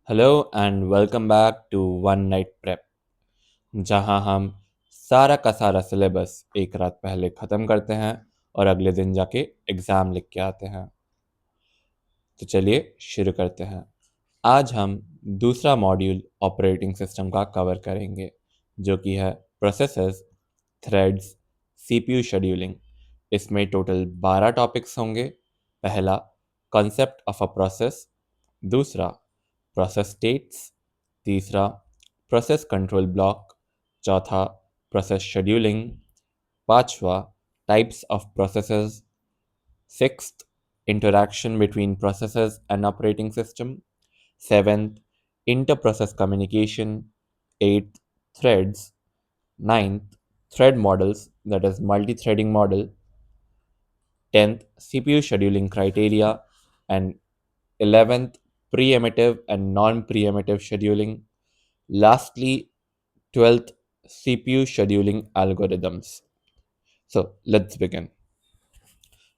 Hello and welcome back to One Night Prep, जहां हम सारा का सारा सिलेबस एक रात पहले ख़त्म करते हैं और अगले दिन जाके एग्ज़ाम लिख के आते हैं। तो चलिए शुरू करते हैं। आज हम दूसरा मॉड्यूल ऑपरेटिंग सिस्टम का कवर करेंगे, जो कि है प्रोसेसेस, थ्रेड्स, सीपीयू शेड्यूलिंग। इसमें टोटल 12 टॉपिक्स होंगे। पहला, कॉन्सेप्ट ऑफ अ प्रोसेस। दूसरा, प्रोसेस स्टेट्स। तीसरा, प्रोसेस कंट्रोल ब्लॉक। चौथा, प्रोसेस शेड्यूलिंग। पांचवा, types of processes. Sixth, interaction between processes and operating system. Seventh, inter-process communication. Eighth, threads. Ninth, thread models, that is multi-threading model. 10th, CPU scheduling criteria. And 11th, preemptive and non-preemptive scheduling. Lastly, 12th, CPU scheduling algorithms. So let's begin.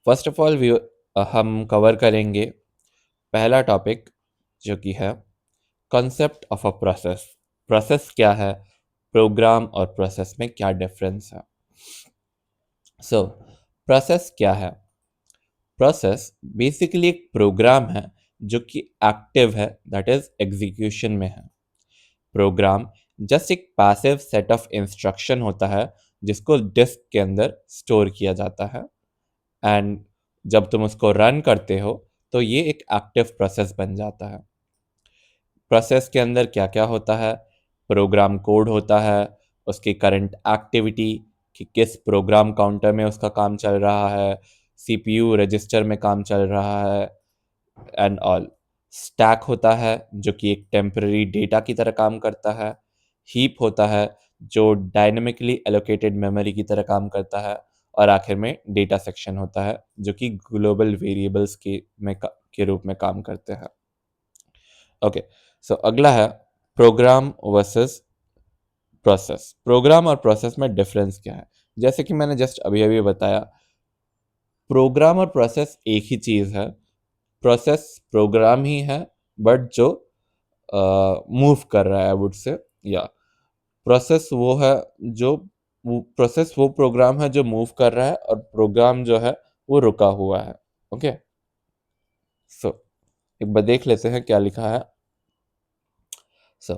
First of all हम cover करेंगे पहला topic, जो कि है concept of a process. Process क्या है, programme और process में क्या डिफरेंस है। सो प्रोसेस क्या है? प्रोसेस बेसिकली एक प्रोग्राम है जो कि एक्टिव है, दैट इज एग्जीक्यूशन में है। प्रोग्राम जस्ट एक पैसिव सेट ऑफ इंस्ट्रक्शन होता है जिसको डिस्क के अंदर स्टोर किया जाता है, एंड जब तुम उसको रन करते हो तो ये एक एक्टिव प्रोसेस बन जाता है। प्रोसेस के अंदर क्या क्या होता है? प्रोग्राम कोड होता है, उसकी करंट एक्टिविटी कि किस प्रोग्राम काउंटर में उसका काम चल रहा है, सीपीयू रजिस्टर में काम चल रहा है एंड ऑल। स्टैक होता है जो कि एक टेम्पररी डेटा की तरह काम करता है। हीप होता है जो डायनेमिकली एलोकेटेड मेमोरी की तरह काम करता है। और आखिर में डेटा सेक्शन होता है जो कि ग्लोबल वेरिएबल्स के रूप में काम करते हैं। ओके, सो अगला है प्रोग्राम वर्सेस प्रोसेस। प्रोग्राम और प्रोसेस में डिफरेंस क्या है? जैसे कि मैंने जस्ट अभी अभी बताया, प्रोग्राम और प्रोसेस एक ही चीज़ है। प्रोसेस प्रोग्राम ही है, बट जो मूव कर रहा है, वुड से, या प्रोसेस वो है जो प्रोसेस वो प्रोग्राम है जो मूव कर रहा है, और प्रोग्राम जो है वो रुका हुआ है। ओके, सो एक बार देख लेते हैं क्या लिखा है। सो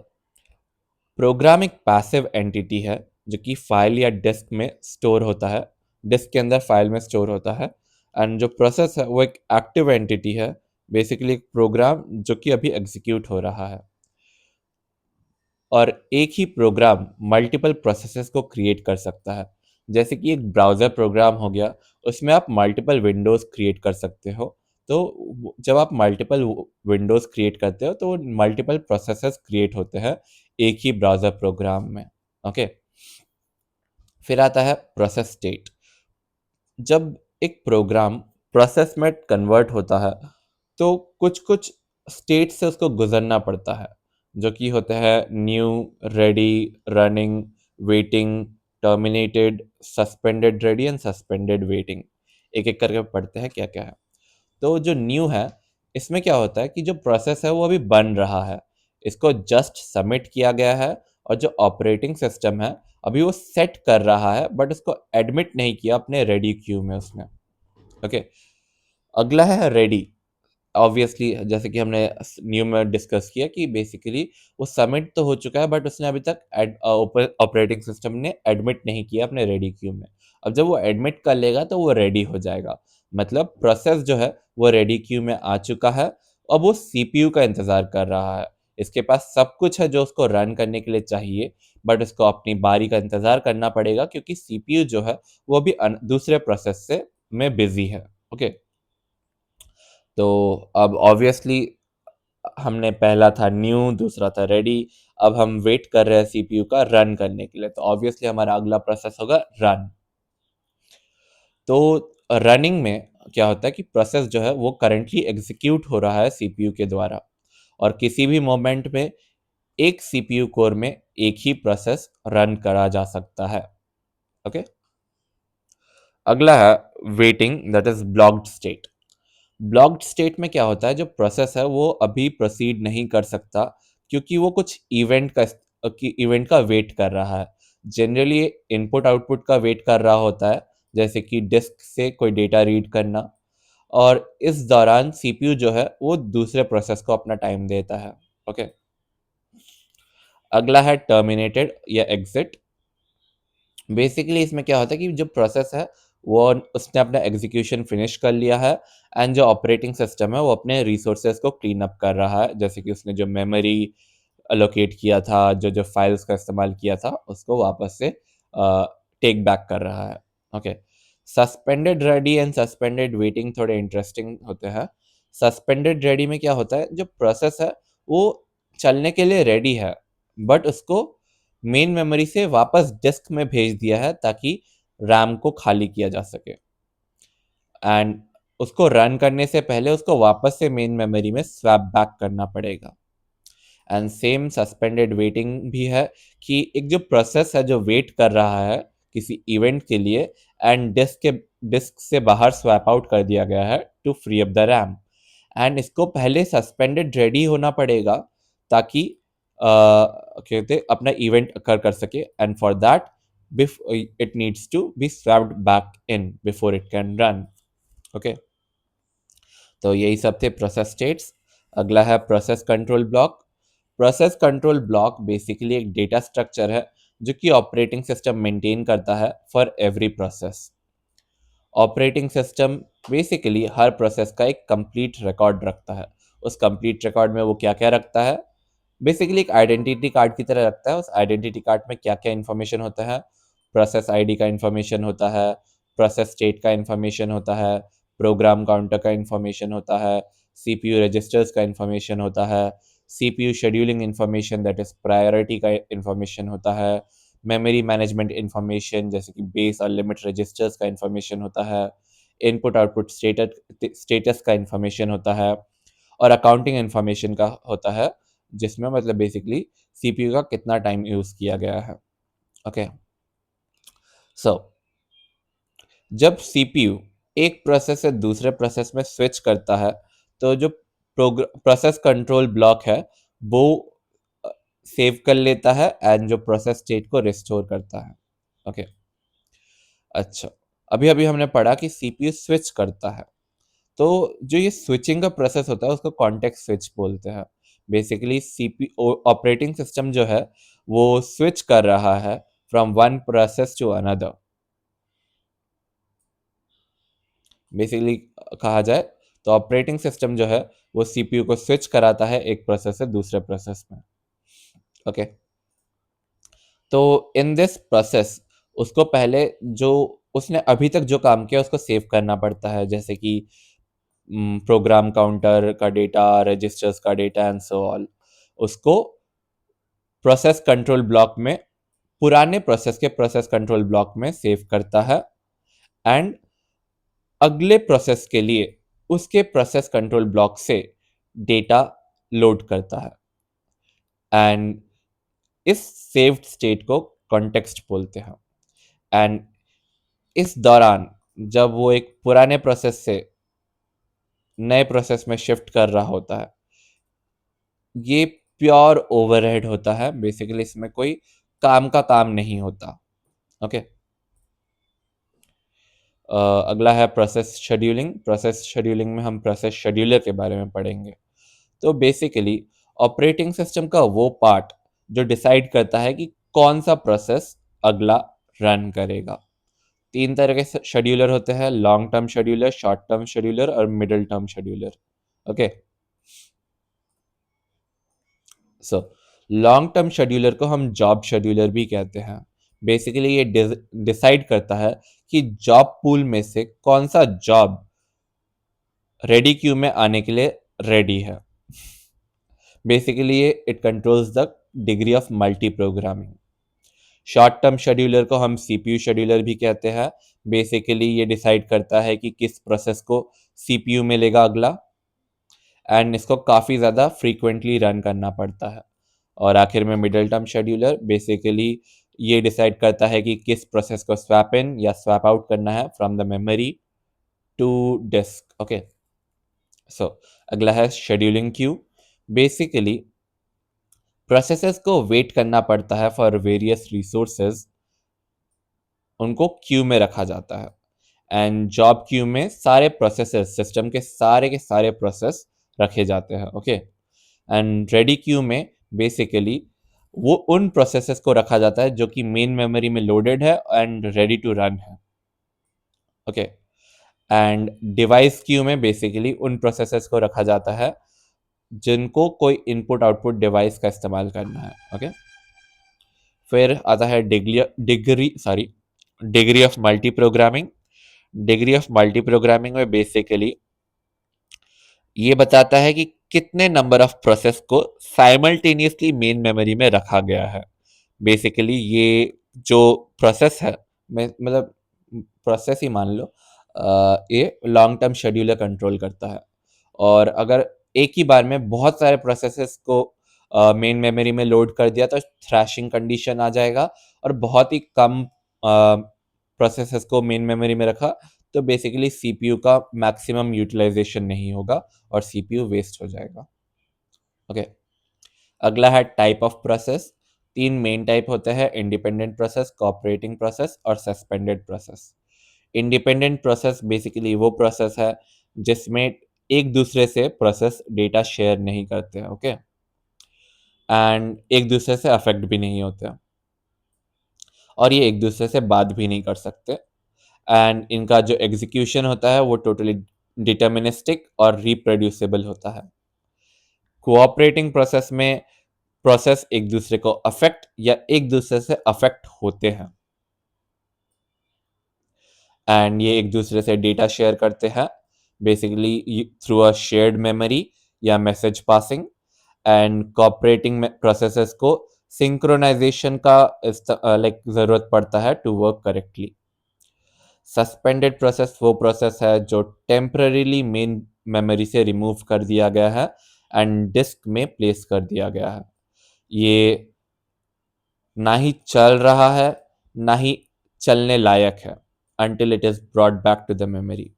प्रोग्राम एक पैसिव एंटिटी है जो कि फाइल या डिस्क में स्टोर होता है, डिस्क के अंदर फाइल में स्टोर होता है। एंड जो प्रोसेस है वो एक एक्टिव एंटिटी है, बेसिकली एक प्रोग्राम जो कि अभी एग्जीक्यूट हो रहा है। और एक ही प्रोग्राम मल्टीपल प्रोसेसेस को क्रिएट कर सकता है। जैसे कि एक ब्राउज़र प्रोग्राम हो गया, उसमें आप मल्टीपल विंडोज़ क्रिएट कर सकते हो। तो जब आप मल्टीपल विंडोज़ क्रिएट करते हो तो मल्टीपल प्रोसेसेस क्रिएट होते हैं एक ही ब्राउज़र प्रोग्राम में। ओके, फिर आता है प्रोसेस स्टेट। जब एक प्रोग्राम प्रोसेस में कन्वर्ट होता है तो कुछ कुछ स्टेट से उसको गुजरना पड़ता है, जो कि होते हैं new, ready, running, waiting, terminated, suspended ready and suspended waiting. एक एक करके पढ़ते हैं क्या क्या है। तो जो न्यू है, इसमें क्या होता है कि जो प्रोसेस है वो अभी बन रहा है, इसको जस्ट सबमिट किया गया है, और जो ऑपरेटिंग सिस्टम है अभी वो सेट कर रहा है, बट उसको एडमिट नहीं किया अपने रेडी क्यू में उसने। ओके, अगला है रेडी। ऑब्वियसली जैसे कि हमने न्यू में डिस्कस किया कि बेसिकली वो सबमिट तो हो चुका है, बट उसने अभी तक ऑपरेटिंग सिस्टम ने एडमिट नहीं किया अपने रेडी क्यू में। अब जब वो एडमिट कर लेगा तो वो रेडी हो जाएगा। मतलब प्रोसेस जो है वो रेडी क्यू में आ चुका है। अब वो सीपीयू का इंतज़ार कर रहा है। इसके पास सब कुछ है जो उसको रन करने के लिए चाहिए, बट उसको अपनी बारी का इंतज़ार करना पड़ेगा क्योंकि सीपीयू जो है वो भी दूसरे प्रोसेस से में बिजी है। ओके, तो अब ऑब्वियसली हमने पहला था न्यू, दूसरा था रेडी। अब हम वेट कर रहे हैं सीपीयू का रन करने के लिए, तो ऑब्वियसली हमारा अगला प्रोसेस होगा रन। तो रनिंग में क्या होता है कि प्रोसेस जो है वो करंटली एग्जीक्यूट हो रहा है सीपीयू के द्वारा, और किसी भी मोमेंट में एक सीपीयू कोर में एक ही प्रोसेस रन करा जा सकता है। ओके, अगला है waiting, that is blocked state. Blocked state में क्या होता है, जो प्रोसेस है वो अभी प्रोसीड नहीं कर सकता क्योंकि वो कुछ इवेंट का वेट कर रहा है। जनरली इनपुट आउटपुट का वेट कर रहा होता है, जैसे कि डिस्क से कोई डेटा रीड करना, और इस दौरान सीपीयू जो है वो दूसरे प्रोसेस को अपना टाइम देता है। ओके, अगला है टर्मिनेटेड या एग्जिट। बेसिकली इसमें क्या होता है कि जो प्रोसेस है वो उसने अपना एग्जीक्यूशन फिनिश कर लिया है, एंड जो ऑपरेटिंग सिस्टम है वो अपने रिसोर्सेज को क्लीन अप कर रहा है, जैसे कि उसने जो मेमोरी अलोकेट किया था, जो जो फाइल्स का इस्तेमाल किया था, उसको वापस से टेक बैक कर रहा है। Okay, suspended ready and suspended waiting थोड़े इंटरेस्टिंग होते हैं। सस्पेंडेड रेडी में क्या होता है, जो प्रोसेस है वो चलने के लिए रेडी है, बट उसको मेन मेमोरी से वापस डिस्क में भेज दिया है ताकि रैम को खाली किया जा सके, एंड उसको रन करने से पहले उसको वापस से मेन मेमोरी में स्वैप बैक करना पड़ेगा। एंड सेम सस्पेंडेड वेटिंग भी है कि एक जो प्रोसेस है जो वेट कर रहा है किसी इवेंट के लिए, एंड डिस्क से बाहर स्वैप आउट कर दिया गया है to free up the RAM, and इसको पहले सस्पेंडेड रेडी होना पड़ेगा ताकि कहते अपना इवेंट अकर कर सके, and for that it needs to be swapped back in before it can run. Okay, तो यही सब थे प्रोसेस स्टेट्स। अगला है process control block. Process control block basically एक डेटा स्ट्रक्चर है जो कि ऑपरेटिंग सिस्टम मेंटेन करता है for every process. Operating system basically हर प्रोसेस का एक कंप्लीट रिकॉर्ड रखता है। उस कंप्लीट रिकॉर्ड में वो क्या क्या रखता है, बेसिकली एक आइडेंटिटी कार्ड की तरह रखता है। उस आइडेंटिटी कार्ड में क्या क्या इन्फॉर्मेशन होता है, प्रोसेस आईडी का इन्फॉर्मेशन होता है, प्रोसेस स्टेट का इन्फॉर्मेशन होता है, प्रोग्राम काउंटर का इन्फॉर्मेशन होता है, सीपीयू रजिस्टर्स का इन्फॉर्मेशन होता है, CPU scheduling information that is priority का इन्फॉर्मेशन होता है, मेमोरी मैनेजमेंट इन्फॉर्मेशन जैसे कि बेस और लिमिट रजिस्टर्स का इन्फॉर्मेशन होता है, इनपुट आउटपुट स्टेटस का इन्फॉर्मेशन होता है, और अकाउंटिंग इन्फॉर्मेशन का होता है, जिसमें मतलब बेसिकली सीपीयू का कितना टाइम यूज किया गया है। ओके, सो जब सीपीयू एक प्रोसेस से दूसरे प्रोसेस में स्विच करता है, तो जो प्रोसेस कंट्रोल ब्लॉक है वो सेव कर लेता है एंड जो प्रोसेस स्टेट को रिस्टोर करता है। ओके, अच्छा, अभी अभी हमने पढ़ा कि सीपीयू स्विच करता है, तो जो ये स्विचिंग का प्रोसेस होता है उसको कॉन्टेक्स्ट स्विच बोलते हैं। बेसिकली सीपीयू ऑपरेटिंग सिस्टम जो है वो स्विच कर रहा है from one process to another. Basically कहा जाए तो ऑपरेटिंग सिस्टम जो है वो सीपीयू को स्विच कराता है एक प्रोसेस से दूसरे प्रोसेस में। ओके, तो इन दिस प्रोसेस उसको पहले जो उसने अभी तक जो काम किया उसको सेव करना पड़ता है, जैसे कि प्रोग्राम काउंटर का डेटा, रजिस्टर्स का डेटा एंड सो ऑल। उसको प्रोसेस कंट्रोल ब्लॉक में, पुराने प्रोसेस के प्रोसेस कंट्रोल ब्लॉक में सेव करता है, एंड अगले प्रोसेस के लिए उसके प्रोसेस कंट्रोल ब्लॉक से डेटा लोड करता है, एंड इस सेव्ड स्टेट को कॉन्टेक्स्ट बोलते हैं। एंड इस दौरान जब वो एक पुराने प्रोसेस से नए प्रोसेस में शिफ्ट कर रहा होता है, ये प्योर ओवरहेड होता है। बेसिकली इसमें कोई काम का काम नहीं होता। ओके, अगला है प्रोसेस शेड्यूलिंग। प्रोसेस शेड्यूलिंग में हम प्रोसेस शेड्यूलर के बारे में पढ़ेंगे। तो बेसिकली ऑपरेटिंग सिस्टम का वो पार्ट जो डिसाइड करता है कि कौन सा प्रोसेस अगला रन करेगा। तीन तरह के शेड्यूलर होते हैं, long term scheduler, short term scheduler और middle term scheduler. Okay, so long term scheduler को हम जॉब शेड्यूलर भी कहते हैं। बेसिकली ये डिसाइड करता है कि जॉब पूल में से कौन सा जॉब रेडी क्यू में आने के लिए रेडी है। बेसिकली ये it controls the degree of multi programming. Short term scheduler को हम सीपीयू शेड्यूलर भी कहते हैं। बेसिकली ये डिसाइड करता है कि किस प्रोसेस को सीपीयू मिलेगा अगला, एंड इसको काफ़ी ज़्यादा फ्रीक्वेंटली रन करना पड़ता है। और आखिर में मिडिल टर्म शेड्यूलर बेसिकली ये डिसाइड करता है कि किस प्रोसेस को स्वैप इन या स्वैप आउट करना है from the memory to disk. Okay, अगला है शेड्यूलिंग क्यू। बेसिकली प्रोसेसेस को वेट करना पड़ता है फॉर वेरियस रिसोर्सेज, उनको क्यू में रखा जाता है। एंड जॉब क्यू में सारे प्रोसेसेस, सिस्टम के सारे प्रोसेस रखे जाते हैं। ओके। एंड रेडी क्यू में बेसिकली वो उन प्रोसेसेस को रखा जाता है जो कि मेन मेमोरी में लोडेड है एंड रेडी टू रन है। ओके। एंड डिवाइस क्यू में बेसिकली उन प्रोसेसेस को रखा जाता है जिनको कोई इनपुट आउटपुट डिवाइस का इस्तेमाल करना है। ओके। फिर आता है degree of multi programming. Degree of multi programming में बेसिकली ये बताता है कि कितने नंबर ऑफ प्रोसेस को साइमल्टेनियसली मेन मेमोरी में रखा गया है। बेसिकली ये जो प्रोसेस है, मतलब प्रोसेस ही मान लो, ये लॉन्ग टर्म शेड्यूलर कंट्रोल करता है। और अगर एक ही बार में बहुत सारे प्रोसेसेस को मेन मेमोरी में लोड कर दिया तो थ्रैशिंग कंडीशन आ जाएगा, और बहुत ही कम प्रोसेसेस को मेन मेमोरी में रखा तो बेसिकली सीपीयू का मैक्सिमम यूटिलाइजेशन नहीं होगा और सीपीयू वेस्ट हो जाएगा। ओके। अगला है टाइप ऑफ प्रोसेस। तीन मेन टाइप होते हैं: इंडिपेंडेंट प्रोसेस, कोऑपरेटिंग प्रोसेस और suspended process. Independent process basically वो प्रोसेस है जिसमें एक दूसरे से प्रोसेस डेटा शेयर नहीं करते हैं। ओके। एंड एक दूसरे से अफेक्ट भी नहीं होते, और ये एक दूसरे से बात भी नहीं कर सकते। एंड इनका जो एग्जीक्यूशन होता है वो टोटली डिटर्मिनिस्टिक और रिप्रोड्यूसिबल होता है। कोऑपरेटिंग प्रोसेस में प्रोसेस एक दूसरे को अफेक्ट या एक दूसरे से अफेक्ट होते हैं, एंड ये एक दूसरे से डेटा शेयर करते हैं basically through a shared memory या message passing. And cooperating processes को सिंक्रोनाइजेशन का जरूरत पड़ता है to work correctly. Suspended process वो प्रोसेस है जो टेम्पररीली मेन मेमोरी से रिमूव कर दिया गया है एंड डिस्क में प्लेस कर दिया गया है। ये ना ही चल रहा है ना ही चलने लायक है until it is brought back to the memory।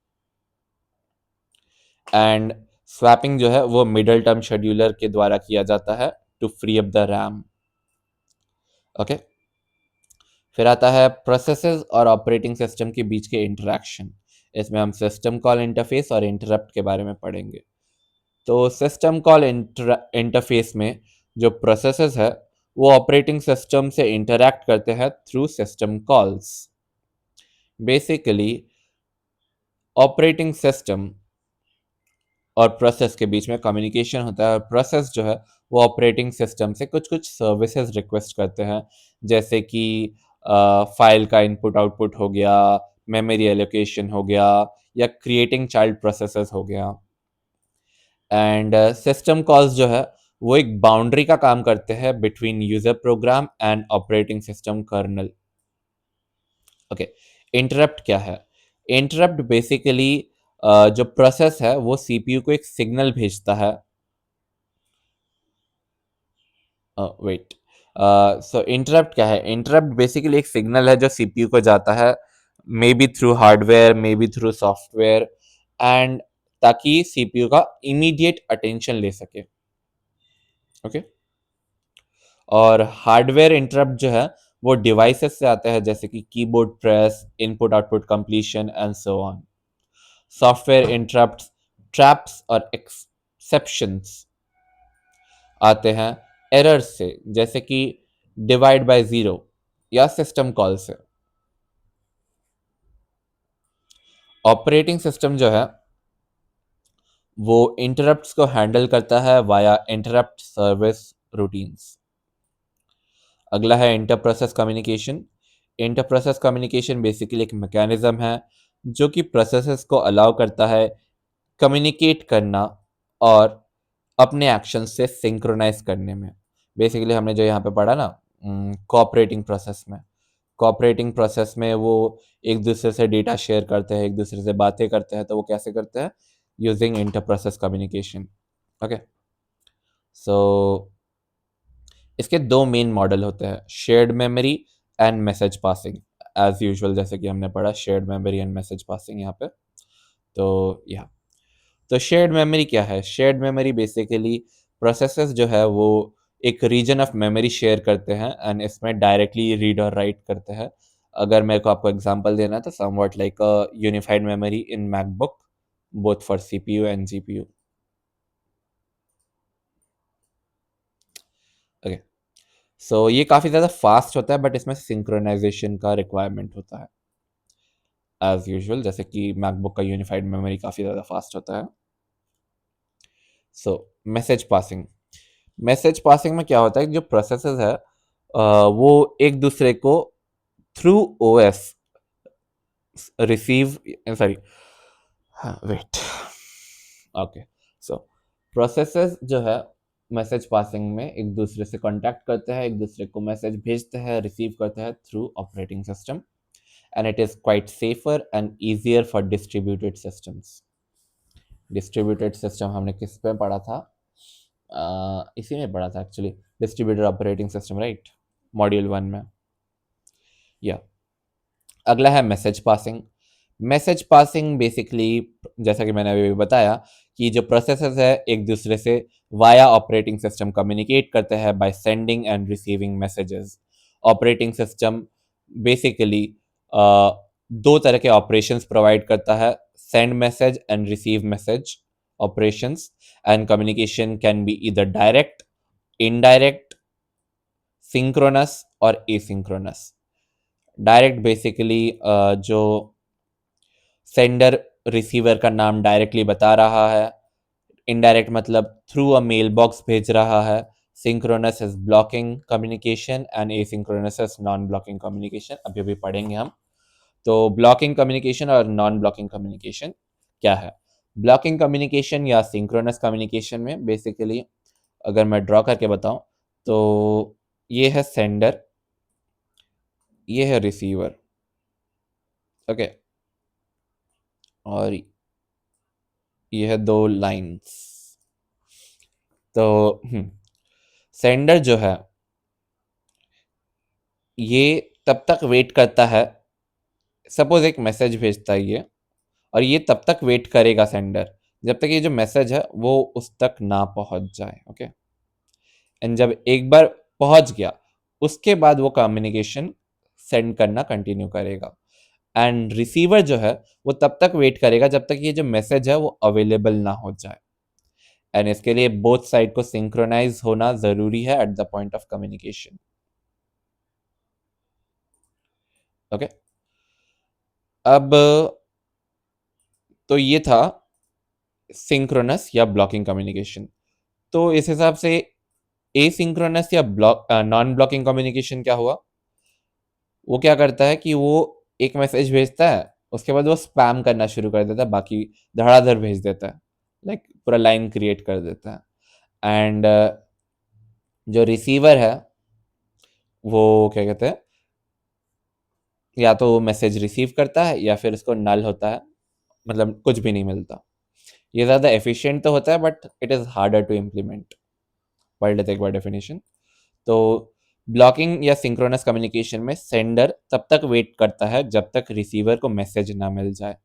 And swapping जो है वो मिडल टर्म शेड्यूलर के द्वारा किया जाता है to free up the RAM. Okay. फिर आता है प्रोसेसेस और ऑपरेटिंग सिस्टम के बीच के इंटरेक्शन। इसमें हम सिस्टम कॉल इंटरफेस और इंटरप्ट के बारे में पढ़ेंगे। तो सिस्टम कॉल इंटरफेस में जो प्रोसेसेस है वो ऑपरेटिंग सिस्टम से इंटरैक्ट करते हैं through system calls. Basically operating system और प्रोसेस के बीच में कम्युनिकेशन होता है, और प्रोसेस जो है वो ऑपरेटिंग सिस्टम से कुछ कुछ सर्विसेज रिक्वेस्ट करते हैं, जैसे कि फाइल का इनपुट आउटपुट हो गया, मेमोरी एलोकेशन हो गया, या क्रिएटिंग चाइल्ड प्रोसेसेस हो गया। एंड सिस्टम कॉल्स जो है वो एक बाउंड्री का काम करते हैं between user program and operating system colonel. Okay. Interrupt क्या है? इंटरप्ट बेसिकली जो प्रोसेस है वो सीपीयू को एक सिग्नल भेजता है। वेट, सो इंटरप्ट क्या है? इंटरप्ट बेसिकली एक सिग्नल है जो सीपीयू को जाता है, may be through hardware, may be through software, and ताकि सीपीयू का इमीडिएट अटेंशन ले सके। ओके। और हार्डवेयर इंटरप्ट जो है वो डिवाइसेस से आते हैं, जैसे कि keyboard press, input output completion and so on. Software interrupts, traps और एक्सेप्शंस आते हैं एरर से, जैसे कि डिवाइड बाय जीरो या सिस्टम कॉल से। ऑपरेटिंग सिस्टम जो है वो इंटरप्ट्स को हैंडल करता है वाया इंटरप्ट सर्विस रूटीन्स। अगला है inter process communication. Inter process communication basically एक मैकेनिज्म है जो कि प्रोसेसेस को अलाउ करता है कम्युनिकेट करना और अपने एक्शन से सिंक्रोनाइज करने में। बेसिकली हमने जो यहाँ पे पढ़ा ना, कोऑपरेटिंग प्रोसेस में, कोऑपरेटिंग प्रोसेस में वो एक दूसरे से डेटा शेयर करते हैं, एक दूसरे से बातें करते हैं, तो वो कैसे करते हैं? Using inter process communication. Okay. So इसके दो मेन मॉडल होते हैं: shared memory and message passing. As usual जैसे कि हमने पढ़ा shared memory and message passing यहाँ पे। तो या तो शेयर्ड मेमोरी क्या है? शेयर्ड मेमोरी बेसिकली प्रोसेसेस जो है वो एक रीजन ऑफ मेमोरी शेयर करते हैं एंड इसमें डायरेक्टली रीड और राइट करते हैं। अगर मेरे को आपको एग्जांपल देना है तो somewhat like a unified memory in MacBook both for CPU and GPU. Okay, so ये काफ़ी ज़्यादा फास्ट होता है बट इसमें सिंक्रोनाइजेशन का रिक्वायरमेंट होता है एज यूजुअल, जैसे कि मैकबुक का यूनिफाइड मेमोरी काफ़ी ज़्यादा फास्ट होता है। सो मैसेज पासिंग, मैसेज पासिंग में क्या होता है कि जो प्रोसेसेस है वो एक दूसरे को through OS receive, sorry, wait, okay, so processes जो है मैसेज पासिंग में एक दूसरे से कांटेक्ट करते हैं, एक दूसरे को मैसेज भेजते हैं, रिसीव करते हैं through operating system and it is quite safer and easier for distributed systems. Distributed system हमने किस पे पढ़ा था? इसी में पढ़ा था actually, distributed operating system, right, module 1 में। या अगला है message passing. Message passing basically जैसा कि मैंने अभी बताया कि जो प्रोसेसेस है एक दूसरे से वाया ऑपरेटिंग सिस्टम कम्युनिकेट करते हैं by sending end receiving messages. Operating system basically दो तरह के ऑपरेशंस प्रोवाइड करता है, send message and receive message operations, and communication can be either direct, indirect, synchronous और एसिंक्रोनस। डायरेक्ट बेसिकली जो sender receiver का नाम डायरेक्टली बता रहा है, इनडायरेक्ट मतलब थ्रू अ मेल बॉक्स भेज रहा है, synchronous is blocking communication and asynchronous is non blocking communication. अभी अभी पढ़ेंगे हम। तो ब्लॉकिंग कम्युनिकेशन और नॉन ब्लॉकिंग कम्युनिकेशन क्या है? ब्लॉकिंग कम्युनिकेशन या सिंक्रोनस कम्युनिकेशन में बेसिकली अगर मैं ड्रॉ करके बताऊं तो ये है सेंडर, ये है रिसीवर, ओके, और ये है दो लाइंस। तो सेंडर जो है ये तब तक वेट करता है, सपोज एक मैसेज भेजता है ये, और ये तब तक वेट करेगा सेंडर जब तक ये जो मैसेज है वो उस तक ना पहुंच जाए, ओके। एंड जब एक बार पहुंच गया उसके बाद वो कम्युनिकेशन सेंड करना कंटिन्यू करेगा। एंड रिसीवर जो है वो तब तक वेट करेगा जब तक ये जो मैसेज है वो अवेलेबल ना हो जाए। एंड इसके लिए बोथ साइड को सिंक्रोनाइज होना जरूरी है at the point of communication, okay. अब तो ये था सिंक्रोनस या ब्लॉकिंग कम्युनिकेशन। तो इस हिसाब से एसिंक्रोनस या नॉन ब्लॉकिंग कम्युनिकेशन क्या हुआ? वो क्या करता है कि वो एक मैसेज भेजता है, उसके बाद वो स्पैम करना शुरू कर देता है, बाकी धड़ाधड़ भेज देता है, लाइक पूरा लाइन क्रिएट कर देता है। एंड जो रिसीवर है वो क्या कहते हैं, या तो मैसेज रिसीव करता है या फिर उसको नल होता है, मतलब कुछ भी नहीं मिलता। ये ज़्यादा एफिशिएंट तो होता है but it is harder to implement. पढ़ लेते एक बार डेफिनेशन। तो ब्लॉकिंग या सिंक्रोनस कम्युनिकेशन में सेंडर तब तक वेट करता है जब तक रिसीवर को मैसेज ना मिल जाए,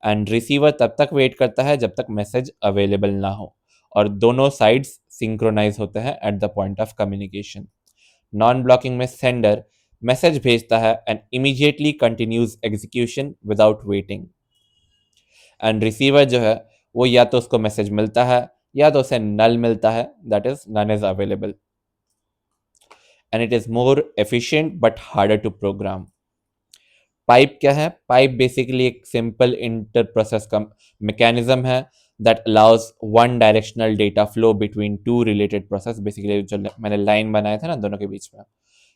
एंड रिसीवर तब तक वेट करता है जब तक मैसेज अवेलेबल ना हो, और दोनों साइड्स सिंक्रोनाइज होते हैं at the point of communication. Non blocking में सेंडर मैसेज भेजता है and immediately continues execution without waiting, and receiver जो है वो या तो उसको मैसेज मिलता है या तो उसे नल मिलता है, that is none is available, and it is more efficient but harder to program. Pipe क्या है? पाइप बेसिकली एक सिंपल इंटर प्रोसेस का मैकेनिज्म है that allows one directional data flow between two related process. Basically जो मैंने line बनाया था ना दोनों के बीच में,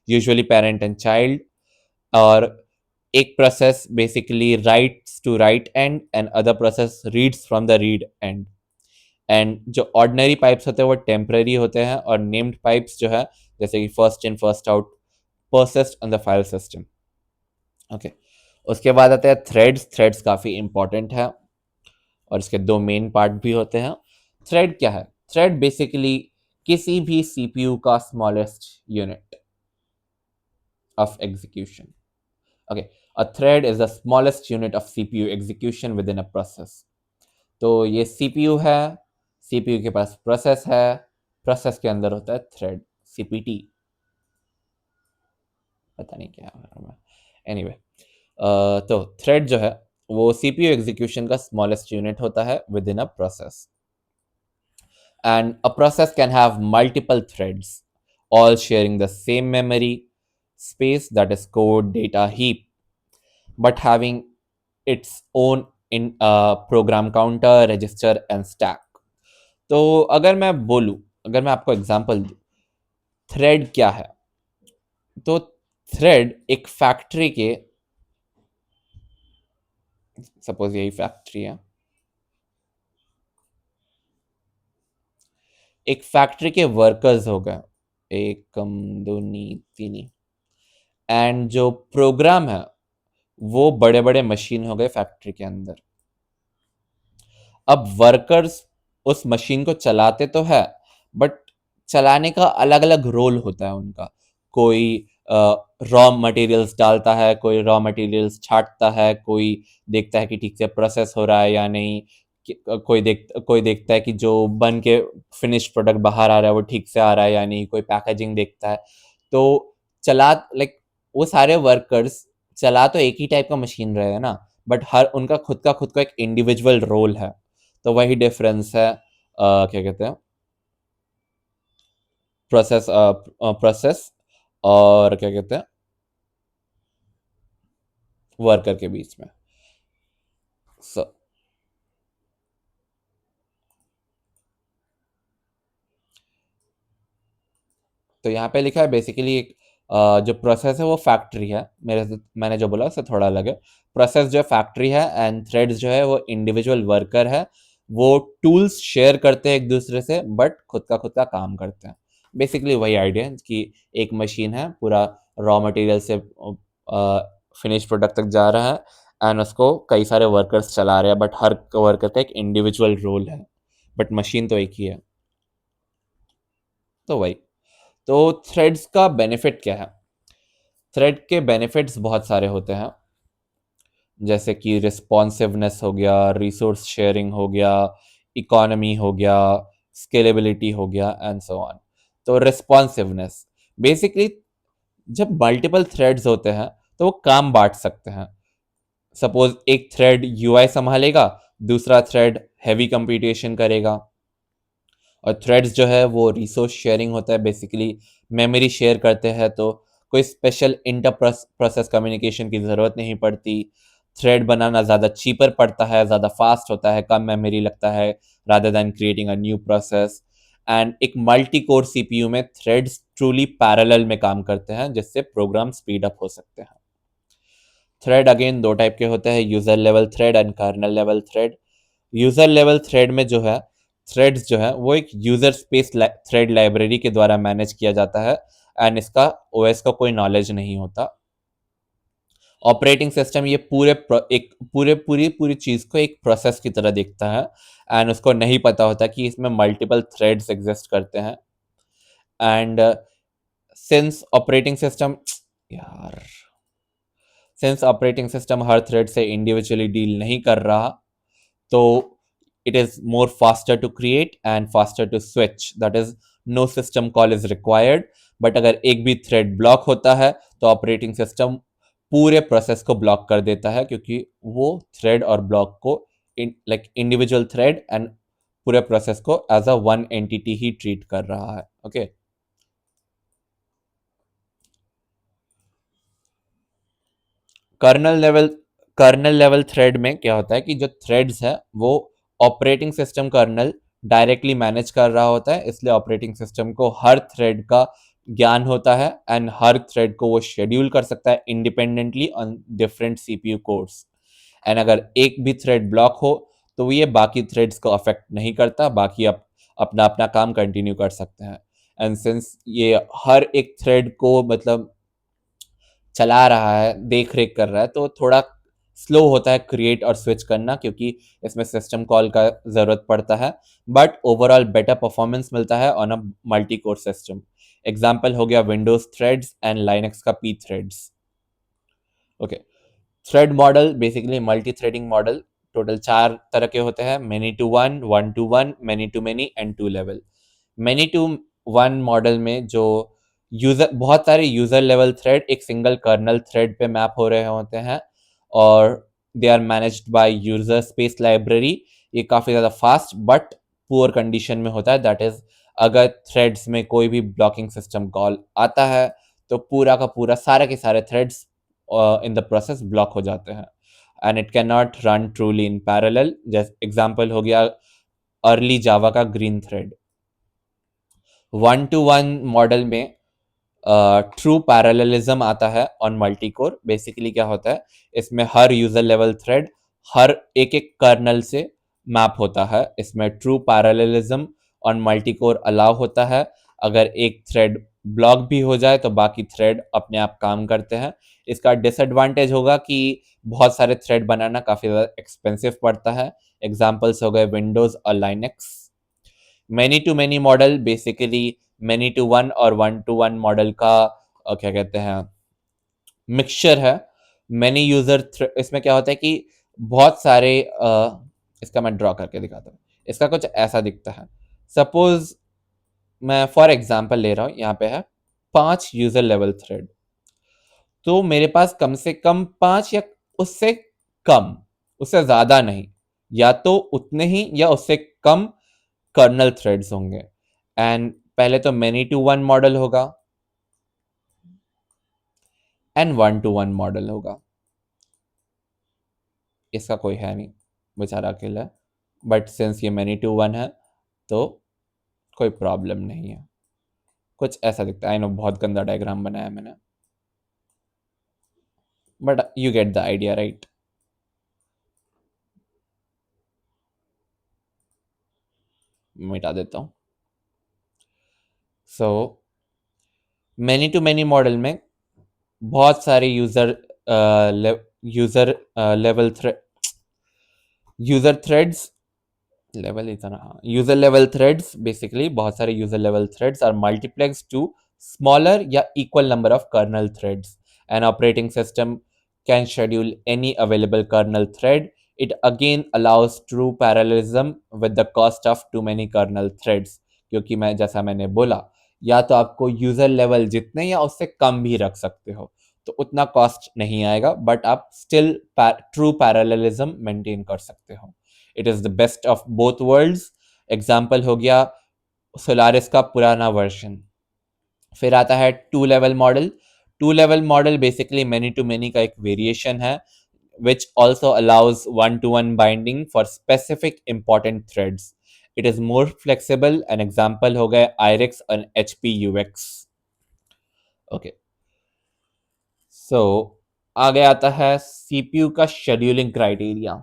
यूजुअली पेरेंट एंड चाइल्ड, और एक process basically writes to write end and other process reads from the read end. And जो ऑर्डिनरी पाइप्स होते हैं वो टेम्पररी होते हैं, और नेम्ड पाइप्स जो है जैसे कि first in first out persist on the file system, okay. उसके बाद आते हैं थ्रेड्स। थ्रेड्स काफ़ी इंपॉर्टेंट है और इसके दो मेन पार्ट भी होते हैं। थ्रेड क्या है? थ्रेड बेसिकली किसी भी सीपीयू का smallest unit of execution, okay, a thread is the smallest unit of CPU execution within a process. तो ये सीपीयू है, सीपीयू के पास प्रोसेस है, प्रोसेस के अंदर होता है थ्रेड, सीपीटी, पता नहीं क्या है एनीवे। तो थ्रेड जो है वो सीपीयू एग्जीक्यूशन का स्मॉलेस्ट यूनिट होता है with in a process, and a process can have multiple threads all sharing the same memory space, that is code data heap, but having its own in program counter, register and stack. तो अगर मैं बोलूं, अगर मैं आपको example दूं, thread क्या है, तो थ्रेड एक फैक्ट्री के, सपोज यही फैक्ट्री है, एक फैक्ट्री के वर्कर्स हो गए, एकम दूनी तीनी, एंड जो प्रोग्राम है वो बड़े बड़े मशीन हो गए फैक्ट्री के अंदर। अब वर्कर्स उस मशीन को चलाते तो है, बट चलाने का अलग अलग रोल होता है उनका। कोई रॉ मटेरियल्स डालता है, कोई रॉ मटेरियल्स छांटता है, कोई देखता है कि ठीक से प्रोसेस हो रहा है या नहीं, कोई देखता है कि जो बन के फिनिश प्रोडक्ट बाहर आ रहा है वो ठीक से आ रहा है या नहीं, कोई पैकेजिंग देखता है। तो चला लाइक वो सारे वर्कर्स चला तो एक ही टाइप का मशीन रहे हैं ना, बट हर उनका खुद का एक इंडिविजुअल रोल है। तो वही डिफरेंस है, क्या कहते हैं, प्रोसेस और क्या कहते हैं वर्कर के बीच में। so, तो यहाँ पे लिखा है बेसिकली एक जो प्रोसेस है वो फैक्ट्री है, मैंने जो बोला उससे थोड़ा अलग है। प्रोसेस जो है फैक्ट्री है, एंड थ्रेड्स जो है वो इंडिविजुअल वर्कर है। वो टूल्स शेयर करते हैं एक दूसरे से, बट खुद का काम करते हैं। बेसिकली वही आइडिया है कि एक मशीन है, पूरा रॉ मटेरियल से फिनिश प्रोडक्ट तक जा रहा है, एंड उसको कई सारे वर्कर्स चला रहे हैं, बट हर वर्कर का एक इंडिविजुअल रोल है, बट मशीन तो एक ही है। तो वही, तो थ्रेड्स का बेनिफिट क्या है? थ्रेड के बेनिफिट्स बहुत सारे होते हैं, जैसे कि रिस्पॉन्सिवनेस हो गया, रिसोर्स शेयरिंग हो गया, इकोनॉमी हो गया, स्केलेबिलिटी हो गया एंड सो ऑन। तो रिस्पॉन्सिवनेस, बेसिकली जब मल्टीपल थ्रेड्स होते हैं तो वो काम बांट सकते हैं। सपोज एक थ्रेड यूआई संभालेगा, दूसरा थ्रेड हैवी कंप्यूटेशन करेगा। और थ्रेड्स जो है वो रिसोर्स शेयरिंग होता है, बेसिकली मेमोरी शेयर करते हैं, तो कोई स्पेशल इंटर प्रोसेस कम्युनिकेशन की ज़रूरत नहीं पड़ती। थ्रेड बनाना ज़्यादा चीपर पड़ता है, ज़्यादा फास्ट होता है, कम मेमोरी लगता है, rather than creating a new process. And एक मल्टी कोर सीपीयू में थ्रेड्स ट्रूली पैरेलल में काम करते हैं, जिससे प्रोग्राम स्पीड अप हो सकते हैं। थ्रेड अगेन दो टाइप के होते हैं, user level thread and kernel level thread. User level thread में जो है थ्रेड्स जो है वो एक यूजर स्पेस थ्रेड लाइब्रेरी के द्वारा मैनेज किया जाता है, एंड इसका ओएस का कोई नॉलेज नहीं होता। ऑपरेटिंग सिस्टम ये एक पूरी पूरी चीज को एक प्रोसेस की तरह देखता है, एंड उसको नहीं पता होता कि इसमें मल्टीपल थ्रेड्स एग्जिस्ट करते हैं। एंड सिंस ऑपरेटिंग सिस्टम यार सिंस ऑपरेटिंग सिस्टम हर थ्रेड से इंडिविजुअली डील नहीं कर रहा, तो it is more faster to create and faster to switch, that is no system call is required। But अगर एक भी थ्रेड ब्लॉक होता है तो ऑपरेटिंग सिस्टम पूरे प्रोसेस को ब्लॉक कर देता है, क्योंकि वो थ्रेड और ब्लॉक को लाइक इंडिविजुअल थ्रेड एंड पूरे प्रोसेस को एज अ वन एंटिटी ही ट्रीट कर रहा है। Okay okay? Kernel level thread में क्या होता है कि जो थ्रेड्स है वो operating system kernel directly manage कर रहा होता है, इसलिए ऑपरेटिंग सिस्टम को हर थ्रेड का ज्ञान होता है, एंड हर थ्रेड को वो शेड्यूल कर सकता है independently on different CPU course. And अगर एक भी थ्रेड ब्लॉक हो तो ये बाकी थ्रेड्स को अफेक्ट नहीं करता, बाकी अपना अपना काम कंटिन्यू कर सकते हैं। एंड सिंस ये हर एक थ्रेड को मतलब चला रहा है, देख रेख कर रहा है, तो थोड़ा स्लो होता है क्रिएट और स्विच करना, क्योंकि इसमें सिस्टम कॉल का ज़रूरत पड़ता है। बट ओवरऑल बेटर परफॉर्मेंस मिलता है on a multi core system. Example हो गया विंडोज थ्रेड्स एंड लाइनक्स का P threads. Okay, thread model basically multi threading model total 4 तरह के होते हैं, many to one, one to one, many to many and two level. Many to one model में जो user बहुत सारे user level thread एक सिंगल कर्नल थ्रेड पे मैप हो रहे होते हैं और they are managed by user space library. ये काफ़ी ज़्यादा फास्ट बट पुअर कंडीशन में होता है, दैट इज अगर थ्रेड्स में कोई भी ब्लॉकिंग सिस्टम कॉल आता है तो पूरा का पूरा सारे के सारे threads in the process block हो जाते हैं and it can not run truly in parallel. जैसे एग्जांपल हो गया अर्ली जावा का green thread. One to one model में ट्रू पैरेललिज्म आता है ऑन मल्टी कोर। बेसिकली क्या होता है, इसमें हर यूजर लेवल थ्रेड हर एक एक कर्नल से मैप होता है। इसमें true parallelism on multi core allow होता है। अगर एक थ्रेड ब्लॉक भी हो जाए तो बाकी थ्रेड अपने आप काम करते हैं। इसका डिसएडवांटेज होगा कि बहुत सारे थ्रेड बनाना काफ़ी ज़्यादा एक्सपेंसिव पड़ता है। एग्जाम्पल्स हो गए विंडोज़ और Linux. Many to many model basically many to one और वन टू वन मॉडल का क्या कहते हैं मिक्सचर है। मैनी यूजर इसमें क्या होता है कि बहुत सारे इसका मैं ड्रॉ करके दिखाता हूँ। इसका कुछ ऐसा दिखता है। सपोज मैं फॉर एग्जांपल ले रहा हूँ, यहाँ पे है 5 यूजर लेवल थ्रेड। तो मेरे पास कम से कम 5 या उससे कम, उससे ज़्यादा नहीं, या तो उतने ही या उससे कम कर्नल थ्रेड्स होंगे। एंड पहले तो मैनी टू वन मॉडल होगा and one to one model होगा। इसका कोई है नहीं, बेचारा अकेला है, बट सिंस ये मैनी टू वन है तो कोई प्रॉब्लम नहीं है। कुछ ऐसा दिखता है। आई नो बहुत गंदा डायग्राम बनाया मैंने, but you get the idea right. मिटा देता हूँ। So many to many model में बहुत सारे यूजर थ्रेड्स लेवल इतना यूजर लेवल थ्रेड्स बेसिकली बहुत सारे user level threads are multiplexed to smaller या equal number of kernel threads. An operating system can schedule any available kernel thread. It again allows true parallelism with the cost of too many kernel threads. क्योंकि मैं जैसा मैंने बोला, या तो आपको user level जितने या उससे कम भी रख सकते हो तो उतना कॉस्ट नहीं आएगा, बट आप स्टिल ट्रू पैरेललिज्म मेंटेन कर सकते हो। It is the best of both worlds. Example हो गया सोलारिस का पुराना वर्जन। फिर आता है two level model. Two level model basically many to many का एक वेरिएशन है which also allows one-to-one binding for specific important threads. It is more flexible. An example हो गए IRIX और HP UX. Okay. So आगे आता है CPU का शेड्यूलिंग क्राइटेरिया।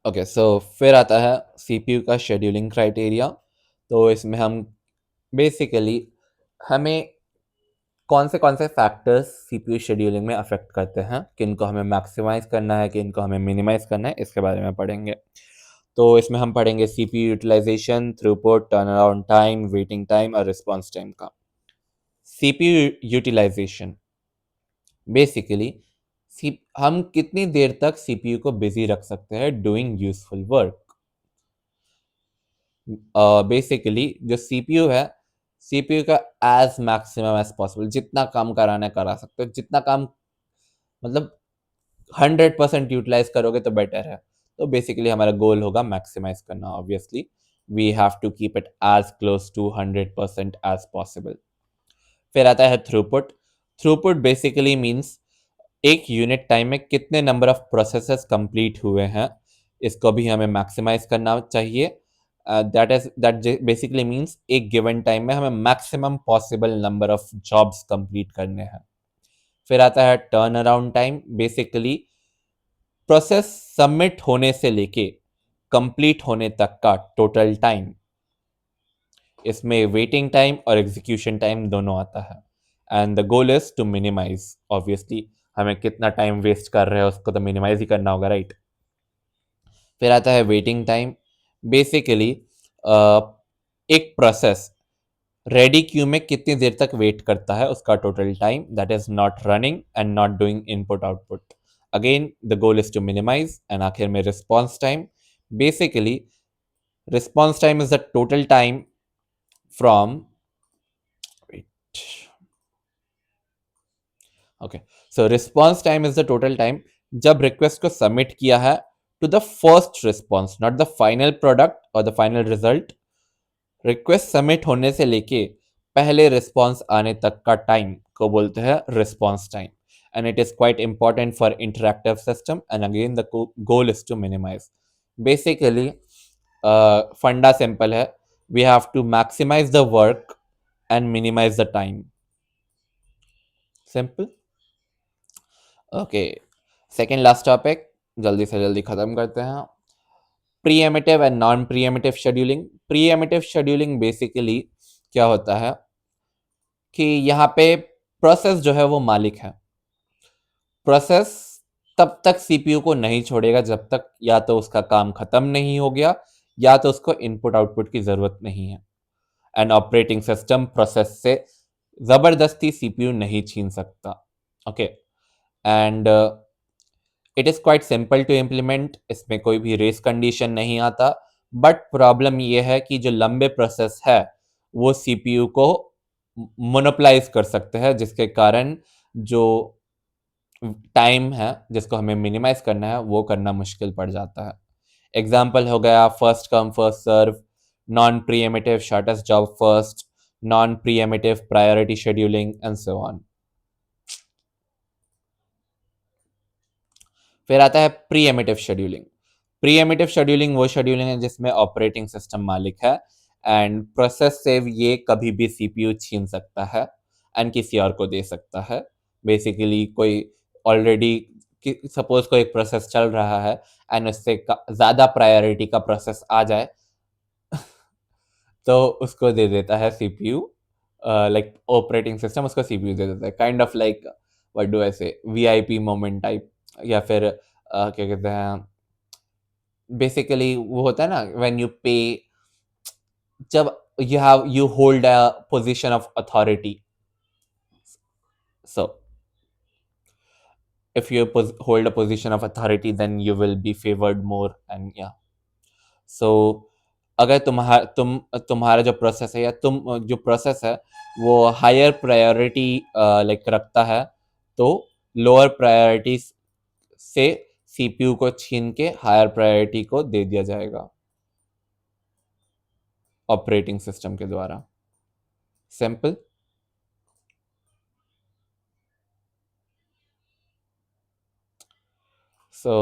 ओके, सो फिर आता है CPU का शेड्यूलिंग क्राइटेरिया। तो इसमें हम बेसिकली हमें कौन से फैक्टर्स CPU शेड्यूलिंग में अफेक्ट करते हैं, किनको हमें मैक्सिमाइज करना है, किनको हमें मिनिमाइज करना है, इसके बारे में पढ़ेंगे। तो इसमें हम पढ़ेंगे CPU utilization, throughput, turn around time, waiting time और रिस्पॉन्स टाइम का। CPU यूटिलाइजेशन बेसिकली हम कितनी देर तक CPU को बिजी रख सकते हैं डूइंग यूजफुल वर्क। बेसिकली जो CPU है, CPU का एज मैक्सिमम एज पॉसिबल जितना काम कराना करा सकते हो। जितना काम मतलब 100% यूटिलाइज करोगे तो बेटर है। तो बेसिकली हमारा गोल होगा मैक्सिमाइज करना। Obviously we have to keep it as close to 100% as possible. फिर आता है थ्रूपुट। थ्रूपुट बेसिकली मीन्स एक यूनिट टाइम में कितने नंबर ऑफ प्रोसेसेस कंप्लीट हुए हैं, इसको भी हमें मैक्सिमाइज करना चाहिए। दैट बेसिकली मीन्स एक गिवन टाइम में हमें maximum possible number of jobs complete करने हैं। फिर आता है turn around time. Basically process submit होने से लेके कंप्लीट होने तक का टोटल टाइम। इसमें वेटिंग टाइम और एग्जीक्यूशन टाइम दोनों आता है and the goal is to minimize. Obviously हमें कितना टाइम वेस्ट कर रहे हैं उसको तो मिनिमाइज ही करना होगा, राइट। फिर आता है वेटिंग टाइम। बेसिकली एक प्रोसेस रेडी क्यू में कितनी देर तक वेट करता है उसका total time, that is not running and not doing input output. Again the goal is to minimize, and आखिर में response time. Basically response time is the total time from okay, so response time is the total time जब request को submit किया है to the first response, not the final product और the final result. Request submit होने से लेके पहले response आने तक का टाइम को बोलते हैं response time, and it is quite important for interactive system, and again the goal is to minimize. Basically फंडा सिंपल है, we have to maximize the work and minimize the time. Simple. Okay, second last topic, जल्दी से जल्दी खत्म करते हैं. Preemptive and non preemptive scheduling. Preemptive scheduling basically क्या होता है कि यहाँ पे प्रोसेस जो है वो मालिक है. प्रोसेस तब तक सीपीयू को नहीं छोड़ेगा जब तक या तो उसका काम खत्म नहीं हो गया या तो उसको इनपुट आउटपुट की जरूरत नहीं है. एंड ऑपरेटिंग सिस्टम प्रोसेस से जबरदस्ती सीपीयू नहीं छीन सकता. Okay, and it is quite simple to implement, इसमें कोई भी रेस कंडीशन नहीं आता. बट प्रॉब्लम यह है कि जो लंबे प्रोसेस है वो सीपीयू को मोनोपलाइज कर सकते हैं, जिसके कारण जो टाइम है जिसको हमें मिनिमाइज करना है वो करना मुश्किल पड़ जाता है. एग्जाम्पल हो गया first come first serve, non preemptive shortest job first, non preemptive priority scheduling and so on. फिर आता है प्रीएमिटिव शेड्यूलिंग. प्रीएमिटिव शेड्यूलिंग वो शेड्यूलिंग है जिसमें ऑपरेटिंग सिस्टम मालिक है एंड प्रोसेस से ये कभी भी सीपीयू छीन सकता है एंड किसी और को दे सकता है. बेसिकली कोई ऑलरेडी सपोज कोई एक प्रोसेस चल रहा है एंड उससे ज़्यादा प्रायोरिटी का प्रोसेस आ जाए तो उसको दे देता है सीपीयू, लाइक ऑपरेटिंग सिस्टम उसको सीपीयू दे देता है. Kind of like what do I से, वीआईपी मोमेंट टाइप, या फिर क्या कहते हैं, बेसिकली वो होता है ना व्हेन यू पे, जब you hold a position of authority. So if you hold a position of authority then you will be favored more, and yeah. So अगर तुम्हारा जो प्रोसेस है या तुम जो प्रोसेस है वो हायर प्रायोरिटी लाइक रखता है तो लोअर प्रायोरिटी से सीपीयू को छीन के हायर प्रायोरिटी को दे दिया जाएगा ऑपरेटिंग सिस्टम के द्वारा. सिंपल. सो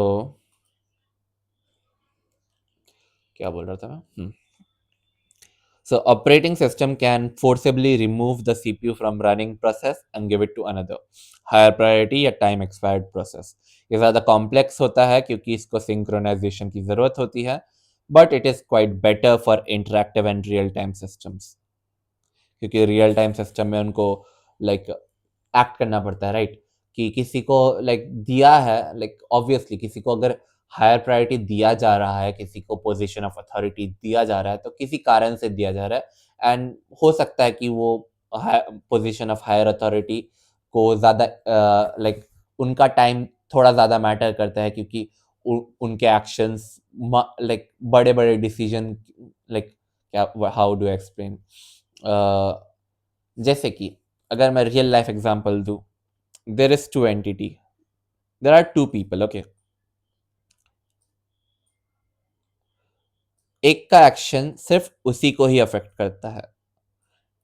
क्या बोल रहा था मैं? So operating system can forcibly remove the CPU from running process and give it to another higher priority या time expired process. ये ज़्यादा complex होता है क्योंकि इसको synchronization की ज़रूरत होती है, but it is quite better for interactive and real time systems. क्योंकि रियल टाइम सिस्टम में उनको लाइक एक्ट करना पड़ता है, राइट? कि किसी को लाइक दिया है, लाइक ऑब्वियसली किसी को अगर हायर प्रायोरिटी दिया जा रहा है, किसी को पोजीशन ऑफ अथॉरिटी दिया जा रहा है तो किसी कारण से दिया जा रहा है एंड हो सकता है कि वो पोजीशन ऑफ हायर अथॉरिटी को ज़्यादा लाइक उनका टाइम थोड़ा ज़्यादा मैटर करता है क्योंकि उनके एक्शंस लाइक बड़े बड़े डिसीजन, लाइक क्या, हाउ डू एक्सप्लेन, जैसे कि अगर मैं रियल लाइफ एग्जांपल दूं, there is two entity, there are two people. Okay, एक का एक्शन सिर्फ उसी को ही अफेक्ट करता है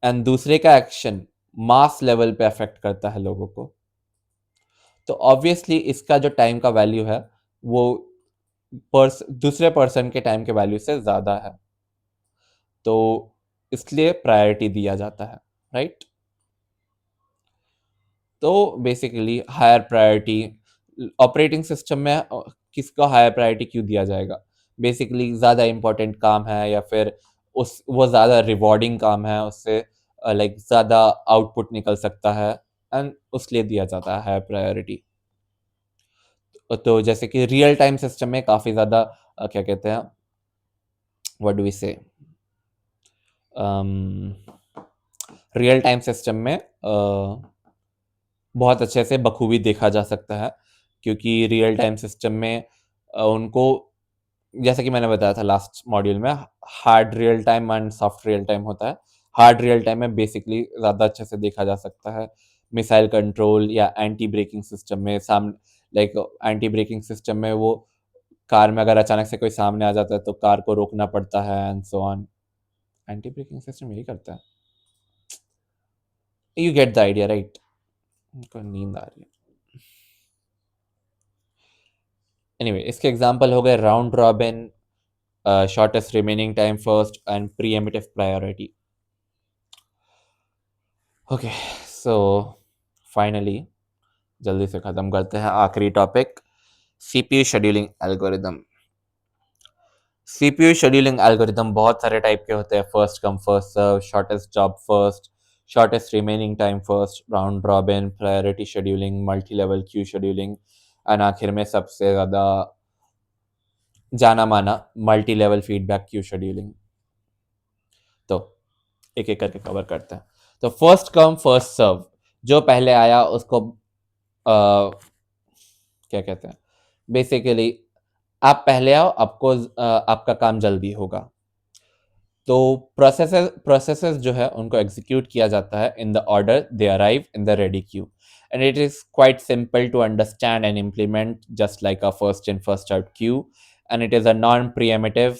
एंड दूसरे का एक्शन मास लेवल पे अफेक्ट करता है लोगों को. तो ऑब्वियसली इसका जो टाइम का वैल्यू है वो दूसरे पर्सन के टाइम के वैल्यू से ज़्यादा है, तो इसलिए प्रायोरिटी दिया जाता है, राइट? तो basically higher priority operating system में किसको हायर प्रायोरिटी क्यों दिया जाएगा? बेसिकली ज़्यादा इम्पोर्टेंट काम है या फिर उस वो ज़्यादा रिवॉर्डिंग काम है, उससे लाइक ज़्यादा आउटपुट निकल सकता है एंड उसलिए दिया जाता है हायर प्रायोरिटी. तो जैसे कि रियल टाइम सिस्टम में काफ़ी ज़्यादा क्या कहते हैं, व्हाट डू वी से, रियल टाइम सिस्टम में बहुत अच्छे से बखूबी देखा जा सकता है क्योंकि रियल टाइम सिस्टम में उनको, जैसा कि मैंने बताया था लास्ट मॉड्यूल में, hard real time and soft real time होता है। हार्ड रियल टाइम में बेसिकली ज़्यादा अच्छे से देखा जा सकता है। मिसाइल कंट्रोल या एंटी ब्रेकिंग सिस्टम में लाइक एंटी ब्रेकिंग सिस्टम में वो कार में अगर अचानक से कोई सामने आ जाता है तो कार को रोकना पड़ता है and so on. Anti braking system यही करता है। You get the idea right? उनको नींद आ रही है। एनीवे, इसके एग्जांपल हो गए round robin, shortest remaining time first and preemptive priority. Okay, so finally जल्दी से ख़त्म करते हैं आखिरी topic, CPU scheduling algorithm. CPU scheduling algorithm बहुत सारे टाइप के होते हैं, first come first serve, shortest job first, shortest remaining time first, round robin, priority scheduling, multi level queue scheduling, and आखिर में सबसे ज़्यादा जाना माना multi level feedback queue scheduling. तो एक एक करके कवर करते हैं। तो फर्स्ट कम फर्स्ट सर्व, जो पहले आया उसको क्या कहते हैं, बेसिकली आप पहले आओ, आपको आपका काम जल्दी होगा। तो प्रोसेसेस जो है उनको एग्जीक्यूट किया जाता है in the order they arrive in the ready queue, and it is quite simple to understand and implement just like a first in first out queue, and it is a non preemptive.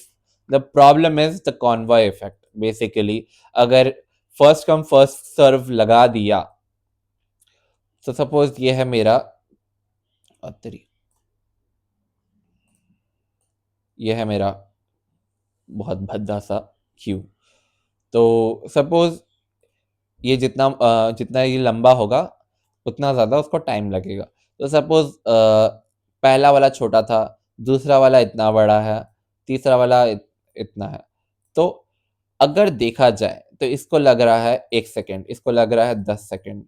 The problem is the convoy effect. Basically अगर first come first serve लगा दिया, तो suppose ये है मेरा ये है मेरा बहुत भद्दा सा क्यू। तो सपोज ये जितना ये लंबा होगा उतना ज़्यादा उसको टाइम लगेगा। तो सपोज पहला वाला छोटा था, दूसरा वाला इतना बड़ा है, तीसरा वाला इतना है। तो अगर देखा जाए तो इसको लग रहा है 1 सेकेंड, इसको लग रहा है 10 सेकेंड,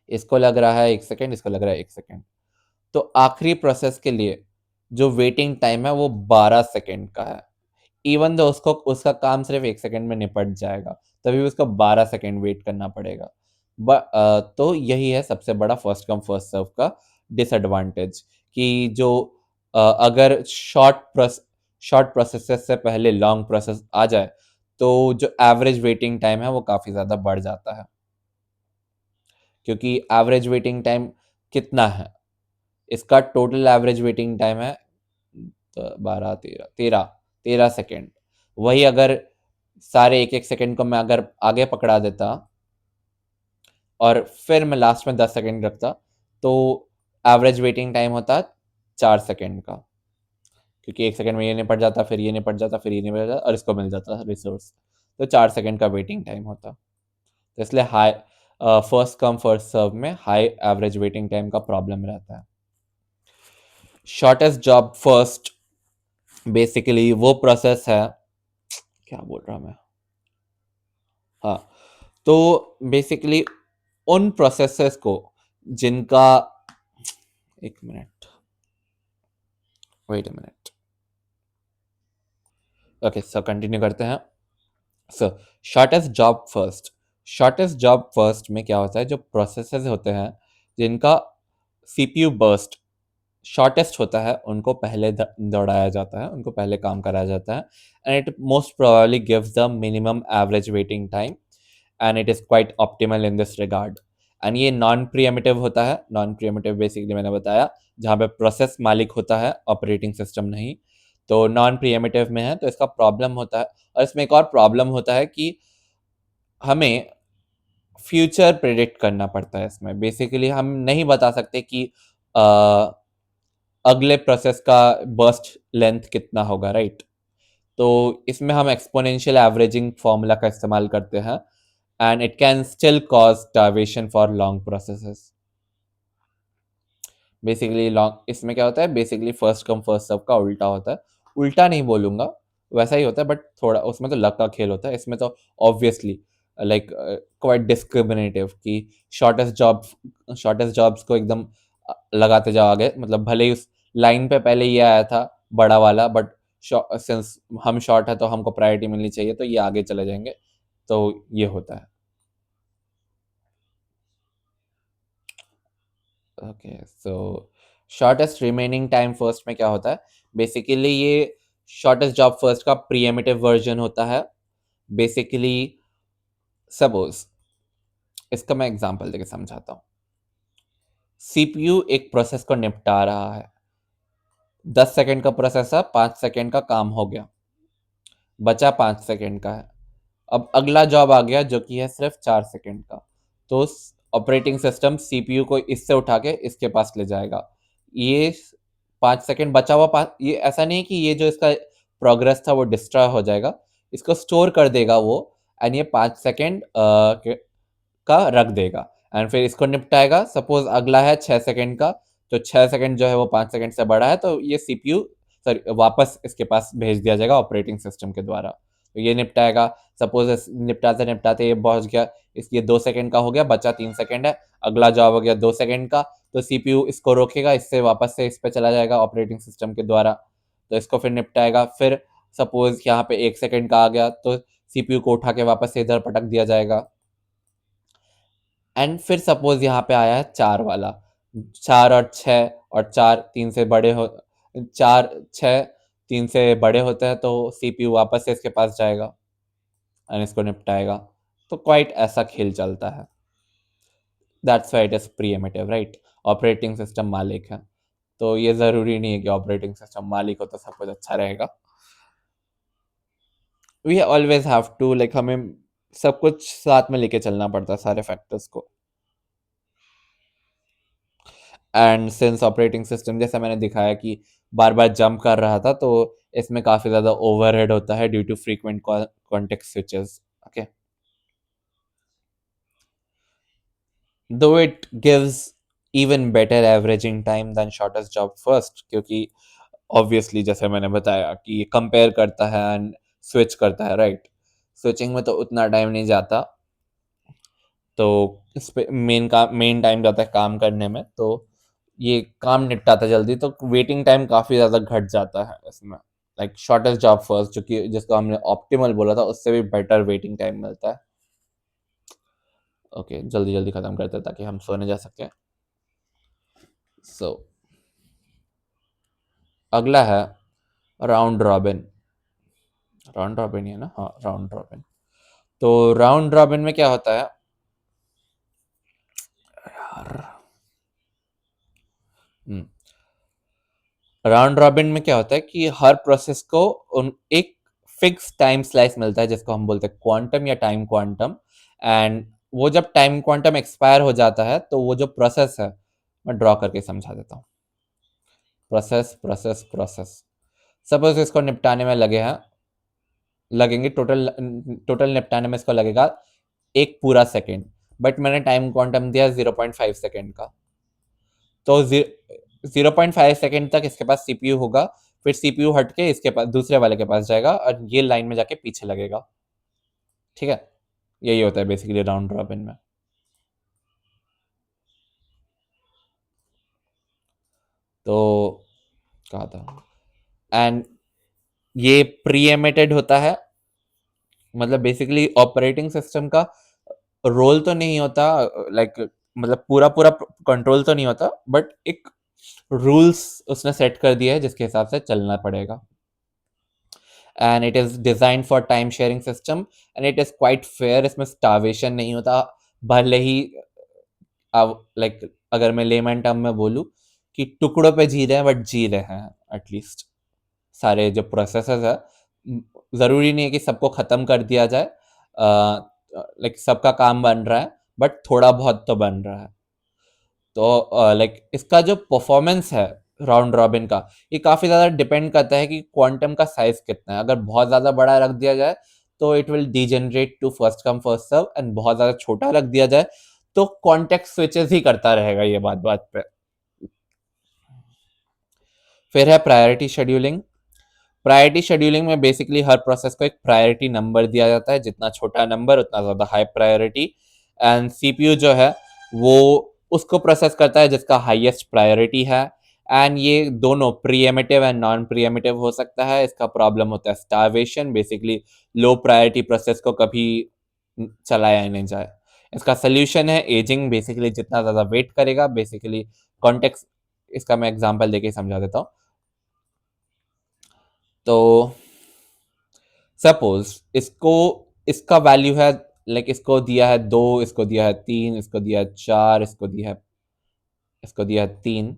इसको लग रहा है 1 सेकेंड, इसको लग रहा है 1 सेकेंड। तो आखिरी प्रोसेस के लिए जो वेटिंग टाइम है वो 12 सेकेंड का है। इवन दो उसका काम सिर्फ 1 सेकेंड में निपट जाएगा, तभी भी उसको 12 सेकेंड वेट करना पड़ेगा। तो यही है सबसे बड़ा फर्स्ट कम फर्स्ट सर्व का डिसएडवांटेज, कि जो अगर शॉर्ट प्रोसेस से पहले लॉन्ग प्रोसेस आ जाए तो जो एवरेज वेटिंग टाइम है वो काफ़ी ज़्यादा बढ़ जाता है। क्योंकि एवरेज वेटिंग टाइम कितना है, इसका टोटल एवरेज वेटिंग टाइम है तो 12 13 13 13 सेकेंड। वही अगर सारे एक एक सेकेंड को मैं अगर आगे पकड़ा देता और फिर मैं लास्ट में 10 सेकेंड रखता, तो एवरेज वेटिंग टाइम होता 4 सेकेंड का। क्योंकि 1 सेकेंड में ये निपट जाता, फिर ये निपट जाता, फिर ये निपट जाता, और इसको मिल जाता रिसोर्स। तो 4 सेकेंड का वेटिंग टाइम होता। तो इसलिए high first come first serve में हाई एवरेज वेटिंग टाइम का प्रॉब्लम रहता है। शॉर्टेस्ट जॉब फर्स्ट बेसिकली वो प्रोसेस है, क्या बोल रहा मैं, हाँ, तो बेसिकली उन प्रोसेसेस को जिनका, एक minute, wait a minute, okay so continue करते हैं। सो शॉर्टेस्ट जॉब फर्स्ट में क्या होता है, जो प्रोसेसेस होते हैं जिनका सीपीयू बर्स्ट शॉर्टेस्ट होता है उनको पहले दौड़ाया जाता है, उनको पहले काम कराया जाता है, and it most probably gives the minimum average waiting time, and it is quite optimal in this regard. And ये नॉन प्रीएम्प्टिव होता है। नॉन प्रीएम्प्टिव बेसिकली मैंने बताया जहाँ पे प्रोसेस मालिक होता है, ऑपरेटिंग सिस्टम नहीं। तो नॉन प्रीएम्प्टिव में है तो इसका प्रॉब्लम होता है, और इसमें एक और प्रॉब्लम होता है कि हमें फ्यूचर प्रेडिक्ट करना पड़ता है। इसमें बेसिकली हम नहीं बता सकते कि अगले प्रोसेस का बर्स्ट लेंथ कितना होगा, राइट? तो इसमें हम एक्सपोनेंशियल एवरेजिंग फॉर्मूला का इस्तेमाल करते हैं, and it can still cause starvation for long processes. Basically long इसमें क्या होता है, basically first come first serve का उल्टा होता है। उल्टा नहीं बोलूँगा, वैसा ही होता है, बट थोड़ा उसमें तो लक का खेल होता है। इसमें तो ऑब्वियसली लाइक क्वाइट डिस्क्रिमिनेटिव कि शॉर्टेस्ट जॉब्स को एकदम लगाते जाओ आगे, मतलब भले ही उस लाइन पे पहले ये आया था बड़ा वाला, बट सिंस हम शॉर्ट है तो हमको प्रायोरिटी मिलनी चाहिए, तो ये आगे चले जाएंगे। तो ये होता है। ओके, सो शॉर्टेस्ट रिमेनिंग टाइम फर्स्ट में क्या होता है? बेसिकली ये शॉर्टेस्ट जॉब फर्स्ट का प्रीएम्प्टिव वर्जन होता है। बेसिकली सपोज इसका मैं एग्जांपल देके समझाता हूँ। सीपीयू एक प्रोसेस को निपटा रहा है, 10 सेकंड का प्रोसेस है, 5 सेकंड का काम हो गया, बचा 5 सेकंड का है। अब अगला जॉब आ गया जो कि है सिर्फ 4 सेकंड का। तो ऑपरेटिंग सिस्टम सीपीयू को इससे उठा के इसके पास ले जाएगा। ये 5 सेकंड बचा हुआ ये ऐसा नहीं कि ये जो इसका प्रोग्रेस था वो डिस्ट्रॉय हो जाएगा, इसको स्टोर कर देगा वो, एंड ये 5 सेकंड का रख देगा एंड फिर इसको निपटाएगा। सपोज अगला है 6 सेकंड का, तो 6 सेकंड जो है वो 5 सेकंड से बड़ा है, तो ये सीपीयू सॉरी वापस इसके पास भेज दिया जाएगा ऑपरेटिंग सिस्टम के द्वारा। तो ये निपटाएगा। सपोज निपटाते निपटाते ये पहुंच गया, ये 2 सेकंड का हो गया, बचा 3 सेकंड है, अगला जॉब हो गया 2 सेकंड का, तो सीपीयू इसको रोकेगा, इससे वापस से इस पे चला जाएगा ऑपरेटिंग सिस्टम के द्वारा, तो इसको फिर निपटाएगा। फिर सपोज यहाँ पे 1 सेकंड का आ गया, तो सीपीयू को उठा के वापस से इधर पटक दिया जाएगा। एंड फिर सपोज यहाँ पे आया है 4 वाला, 4 और 6 और 4 3 से बड़े हो, 4 6 3 से बड़े होते हैं, तो सीपीयू वापस से इसके पास जाएगा एंड इसको निपटाएगा। तो क्वाइट ऐसा खेल चलता है। That's why it is pre-emptive, right? Operating system मालिक है, तो ये जरूरी नहीं है कि ऑपरेटिंग सिस्टम मालिक हो तो सब कुछ अच्छा रहेगा। We always have to like हमें सब कुछ साथ में लेके चलना पड़ता है, सारे फैक्टर्स को। एंड सिंस ऑपरेटिंग सिस्टम जैसा मैंने दिखाया कि बार बार जंप कर रहा था, तो इसमें काफी ज्यादा ओवरहेड होता है due to frequent context switches. Okay, though it gives even better averaging time than shortest job first, क्योंकि ऑब्वियसली जैसे मैंने बताया कि ये कंपेयर करता है एंड स्विच करता है, राइट? स्विचिंग में तो उतना टाइम नहीं जाता, तो इस पे मेन टाइम जाता है काम करने में, तो ये काम निपटाता जल्दी, तो वेटिंग टाइम काफी ज्यादा घट जाता है इसमें। लाइक शॉर्टेस्ट जॉब फर्स्ट जो कि जिसको हमने ऑप्टिमल बोला था, उससे भी बेटर वेटिंग टाइम मिलता है। ओके, जल्दी जल्दी खत्म करते हैं ताकि हम सोने जा सके। सो अगला है राउंड रॉबिन। राउंड रॉबिन ही है ना? हाँ, राउंड रॉबिन। तो राउंड रॉबिन में क्या होता है यार? राउंड रॉबिन में क्या होता है कि हर प्रोसेस को एक फिक्स टाइम स्लाइस मिलता है, जिसको हम बोलते हैं क्वांटम या टाइम क्वांटम। एंड वो जब टाइम क्वांटम एक्सपायर हो जाता है, तो वो जो प्रोसेस है, मैं ड्रॉ करके समझा देता हूँ। प्रोसेस प्रोसेस प्रोसेस, सपोज इसको निपटाने में लगेंगे टोटल टोटल निपटाने में इसको लगेगा एक पूरा सेकेंड, बट मैंने टाइम क्वांटम दिया 0.5 सेकेंड का, तो 0.5 सेकेंड तक इसके पास सीपीयू होगा, फिर सीपीयू हट के इसके पास दूसरे वाले के पास जाएगा और ये लाइन में जाके पीछे लगेगा। ठीक है, यही होता है बेसिकली राउंड रॉबिन में। तो कहा था, एंड ये प्रीएम्प्टेड होता है, मतलब बेसिकली ऑपरेटिंग सिस्टम का रोल तो नहीं होता, लाइक मतलब पूरा पूरा कंट्रोल तो नहीं होता, बट एक रूल्स उसने सेट कर दिया है जिसके हिसाब से चलना पड़ेगा। And it is design for time sharing system and it is quite fair. इसमें स्टार्वेशन नहीं होता, भले ही लाइक अगर मैं लेमैन टर्म में बोलूँ कि टुकड़ों पे जी रहे हैं, बट जी रहे हैं एटलीस्ट। सारे जो प्रोसेसेस है, जरूरी नहीं है कि सबको खत्म कर दिया जाए, लाइक सबका काम बन रहा है, बट थोड़ा बहुत तो बन रहा है। तो लाइक इसका जो परफॉर्मेंस है राउंड रॉबिन का, ये काफी ज्यादा डिपेंड करता है कि क्वांटम का साइज कितना है। अगर बहुत ज्यादा बड़ा रख दिया जाए तो it will degenerate to first come first serve, and बहुत ज्यादा छोटा रख दिया जाए तो कॉन्टेक्स्ट स्विचेस ही करता रहेगा ये बात बात पे। फिर है प्रायोरिटी शेड्यूलिंग। प्रायोरिटी शेड्यूलिंग में बेसिकली हर प्रोसेस को एक प्रायोरिटी नंबर दिया जाता है, जितना छोटा नंबर उतना ज्यादा हाई प्रायोरिटी। एंड सीपीयू जो है वो उसको प्रोसेस करता है जिसका हाईएस्ट प्रायोरिटी है। एंड ये दोनों प्रीएम्प्टिव एंड नॉन प्रीएम्प्टिव हो सकता है। इसका प्रॉब्लम होता है starvation, basically low priority process को कभी चलाया ही नहीं जाए। इसका सोल्यूशन है एजिंग, बेसिकली जितना ज्यादा वेट करेगा बेसिकली कॉन्टेक्स्ट इसका मैं एग्जांपल देके समझा देता हूँ। तो सपोज इसका वैल्यू है, लाइक इसको दिया है 2, इसको दिया है 3, इसको दिया है 4, इसको दिया है 3,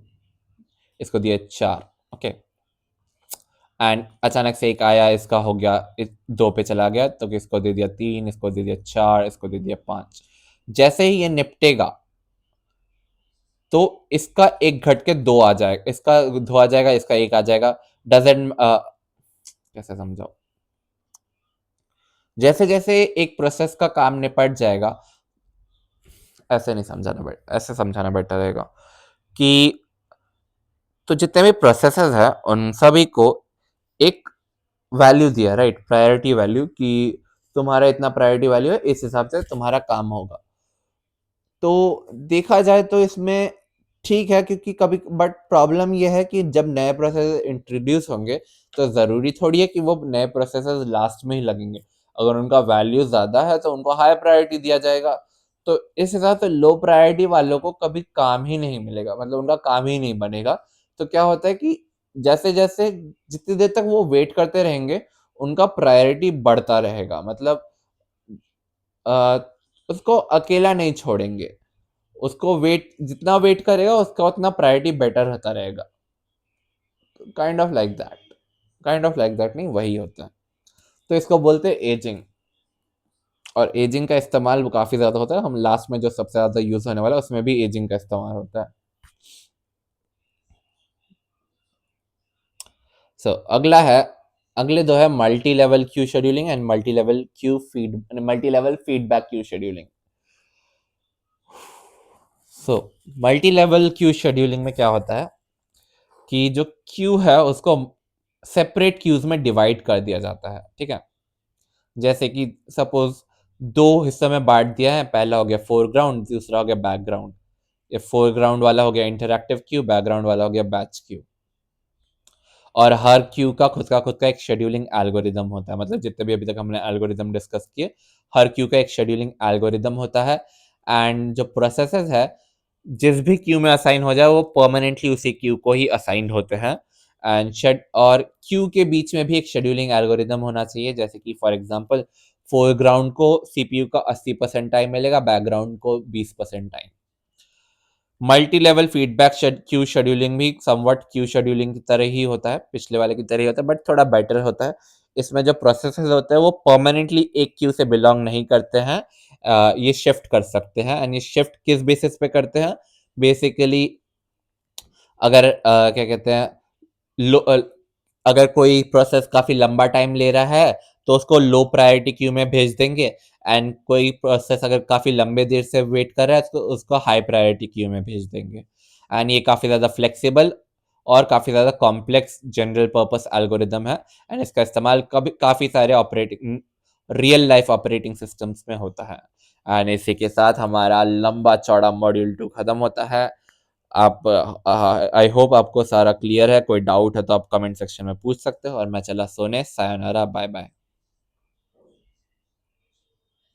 इसको दिया है 4। ओके, एंड अचानक से एक आया, इसका हो गया 2 पे चला गया, तो इसको दे दिया 3, इसको दे दिया 4, इसको दे दिया 5। जैसे ही ये निपटेगा तो इसका एक घट के 2 आ जाएगा, इसका 2 आ जाएगा, इसका 1 आ जाएगा। डजेंट कैसे समझाओ, जैसे जैसे एक प्रोसेस का काम निपट जाएगा, ऐसे नहीं समझाना बेटर, ऐसे समझाना बेटर रहेगा कि तो जितने भी प्रोसेसेस है उन सभी को एक वैल्यू दिया, राइट, प्रायोरिटी वैल्यू, कि तुम्हारा इतना प्रायोरिटी वैल्यू है, इस हिसाब से तुम्हारा काम होगा। तो देखा जाए तो इसमें ठीक है, क्योंकि कभी बट प्रॉब्लम ये है कि जब नए प्रोसेस इंट्रोड्यूस होंगे तो ज़रूरी थोड़ी है कि वो नए प्रोसेसर्स लास्ट में ही लगेंगे। अगर उनका वैल्यू ज़्यादा है तो उनको हाई प्रायोरिटी दिया जाएगा। तो इस हिसाब से लो प्रायोरिटी वालों को कभी काम ही नहीं मिलेगा, मतलब उनका काम ही नहीं बनेगा। तो क्या होता है कि जैसे-जैसे जितनी देर तक वो वेट करते रहेंगे, उनका प्रायोरिटी बढ़ता रहेगा। मतलब अ, उसको अकेला नहीं छोड़ेंगे। उसको वेट जितना वेट करेगा उसका उतना प्रायोरिटी बेटर होता रहेगा। काइंड ऑफ लाइक दैट नहीं, वही होता है। तो इसको बोलते हैं एजिंग। और एजिंग का इस्तेमाल काफ़ी ज़्यादा होता है। हम लास्ट में जो सबसे ज़्यादा यूज़ होने वाला है उसमें भी एजिंग का इस्तेमाल होता है। अगले दो है multi level queue scheduling and multi level feedback queue scheduling. So multi level queue scheduling में क्या होता है कि जो क्यू है उसको सेपरेट क्यूज में डिवाइड कर दिया जाता है, ठीक है। जैसे कि सपोज 2 हिस्सों में बांट दिया है, पहला हो गया फोरग्राउंड, दूसरा हो गया बैकग्राउंड। ये फोरग्राउंड वाला हो गया इंटरैक्टिव क्यू, बैकग्राउंड वाला हो गया बैच क्यू। और हर क्यू का खुद का एक शेड्यूलिंग एल्गोरिदम होता है। मतलब जितने भी अभी तक हमने एल्गोरिदम डिस्कस किए, हर क्यू का एक शेड्यूलिंग एल्गोरिदम होता है। एंड जो प्रोसेसेस है, जिस भी क्यू में असाइन हो जाए वो परमानेंटली उसी क्यू को ही असाइंड होते हैं। एंड और क्यू के बीच में भी एक शेड्यूलिंग एल्गोरिदम होना चाहिए। जैसे कि फॉर एग्जांपल फोरग्राउंड को सीपीयू का 80% टाइम मिलेगा, बैकग्राउंड को 20% time. Multi level feedback queue scheduling भी समवट क्यू शेड्यूलिंग की तरह ही होता है, पिछले वाले की तरह ही होता है, बट थोड़ा बेटर होता है। इसमें जो प्रोसेसेस होते हैं वो परमानेंटली एक क्यू से बिलोंग नहीं करते हैं। ये शिफ्ट कर सकते हैं। एंड ये शिफ्ट किस बेसिस पे करते हैं? बेसिकली अगर क्या कहते हैं, अगर कोई प्रोसेस काफ़ी लंबा टाइम ले रहा है तो उसको लो प्रायोरिटी क्यू में भेज देंगे। एंड कोई प्रोसेस अगर काफ़ी लंबे देर से वेट कर रहा है तो उसको हाई प्रायोरिटी क्यू में भेज देंगे। एंड ये काफ़ी ज़्यादा फ्लेक्सिबल और काफ़ी ज़्यादा कॉम्प्लेक्स जनरल पर्पस एल्गोरिदम है। एंड इसका इस्तेमाल कभी काफ़ी सारे operating real life operating systems में होता है। एंड इसी के साथ हमारा लंबा चौड़ा मॉड्यूल 2 खत्म होता है। आप आई होप आपको सारा क्लियर है। कोई डाउट है तो आप कमेंट सेक्शन में पूछ सकते हो। और मैं चला सोने। Sayonara, bye bye.